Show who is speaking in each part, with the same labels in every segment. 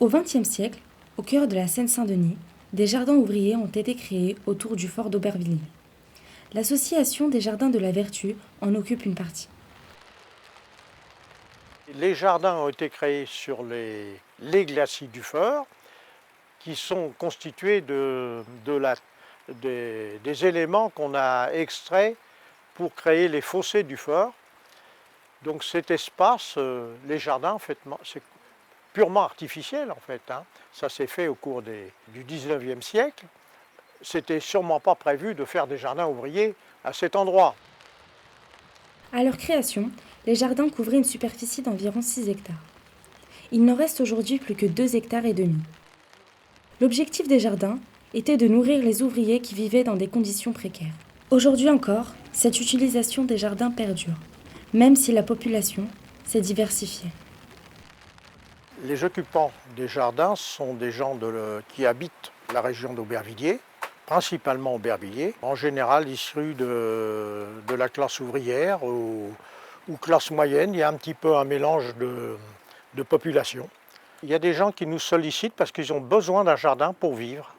Speaker 1: Au XXe siècle, au cœur de la Seine-Saint-Denis, des jardins ouvriers ont été créés autour du fort d'Aubervilliers. L'association des Jardins de la Vertu en occupe une partie.
Speaker 2: Les jardins ont été créés sur les glacis du Fort, qui sont constitués des éléments qu'on a extraits pour créer les fossés du Fort. Donc cet espace, les jardins, en fait, c'est purement artificiel en fait. Ça s'est fait au cours du 19e siècle. C'était sûrement pas prévu de faire des jardins ouvriers à cet endroit.
Speaker 1: À leur création, les jardins couvraient une superficie d'environ 6 hectares. Il n'en reste aujourd'hui plus que 2 hectares et demi. L'objectif des jardins était de nourrir les ouvriers qui vivaient dans des conditions précaires. Aujourd'hui encore, cette utilisation des jardins perdure, même si la population s'est diversifiée.
Speaker 2: Les occupants des jardins sont des gens qui habitent la région d'Aubervilliers, principalement Aubervilliers, en général issus de la classe ouvrière ou classe moyenne. Il y a un petit peu un mélange de population. Il y a des gens qui nous sollicitent parce qu'ils ont besoin d'un jardin pour vivre.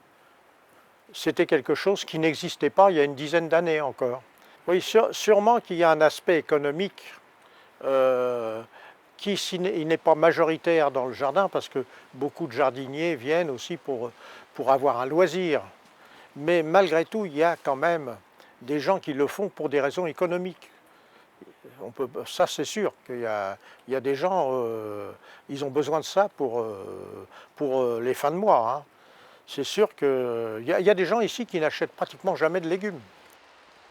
Speaker 2: C'était quelque chose qui n'existait pas il y a une dizaine d'années encore. Oui, sûrement qu'il y a un aspect économique qui il n'est pas majoritaire dans le jardin, parce que beaucoup de jardiniers viennent aussi pour avoir un loisir. Mais malgré tout, il y a quand même des gens qui le font pour des raisons économiques. Ça, c'est sûr qu'il y a des gens, ils ont besoin de ça pour les fins de mois. C'est sûr qu'il y a des gens ici qui n'achètent pratiquement jamais de légumes.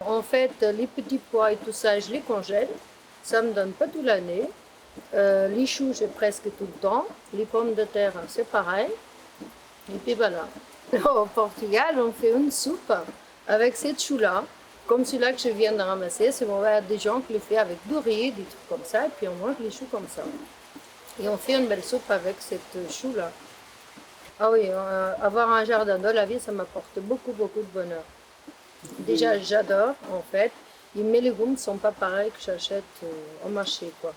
Speaker 3: En fait, les petits pois et tout ça, je les congèle. Ça ne me donne pas toute l'année. Les choux, j'ai presque tout le temps. Les pommes de terre, c'est pareil. Et puis voilà. Au Portugal, on fait une soupe avec ces choux-là. Comme celui-là que je viens de ramasser, c'est bon, il y a des gens qui le font avec du riz, des trucs comme ça, et puis on mange les choux comme ça. Et on fait une belle soupe avec cette chou-là. Ah oui, avoir un jardin dans la vie, ça m'apporte beaucoup, beaucoup de bonheur. Déjà, j'adore, en fait. Et mes légumes ne sont pas pareils que j'achète au marché, quoi.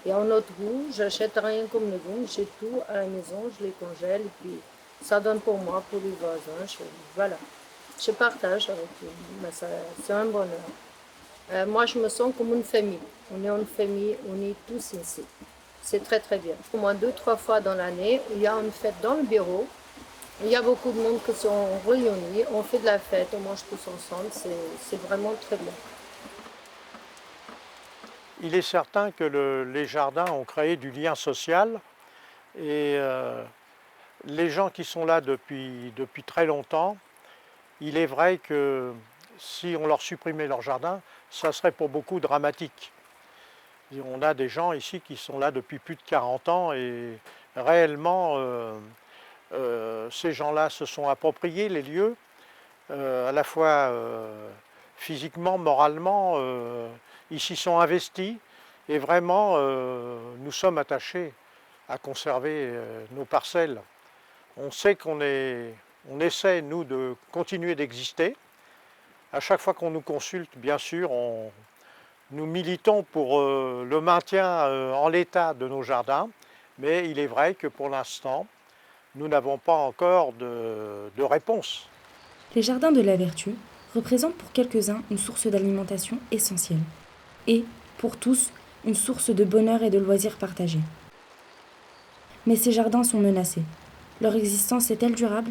Speaker 3: Et en autre goût, j'achète rien comme légumes, j'ai tout à la maison, je les congèle, et puis ça donne pour moi, pour les voisins, voilà. Je partage avec eux, mais c'est un bonheur. Moi, je me sens comme une famille. On est une famille, on est tous ici. C'est très, très bien. Au moins 2-3 fois dans l'année, il y a une fête dans le bureau. Il y a beaucoup de monde qui sont réunis, on fait de la fête, on mange tous ensemble, c'est vraiment très bien.
Speaker 2: Il est certain que les jardins ont créé du lien social, et les gens qui sont là depuis très longtemps, il est vrai que si on leur supprimait leur jardin, ça serait pour beaucoup dramatique. Et on a des gens ici qui sont là depuis plus de 40 ans, et réellement ces gens-là se sont appropriés les lieux, à la fois physiquement, moralement, ils s'y sont investis, et vraiment nous sommes attachés à conserver nos parcelles. On sait qu'on essaie, nous, de continuer d'exister. À chaque fois qu'on nous consulte, bien sûr, nous militons pour le maintien en l'état de nos jardins, mais il est vrai que pour l'instant, nous n'avons pas encore de réponse.
Speaker 1: Les jardins de la Vertu représentent pour quelques-uns une source d'alimentation essentielle. Et, pour tous, une source de bonheur et de loisirs partagés. Mais ces jardins sont menacés. Leur existence est-elle durable ?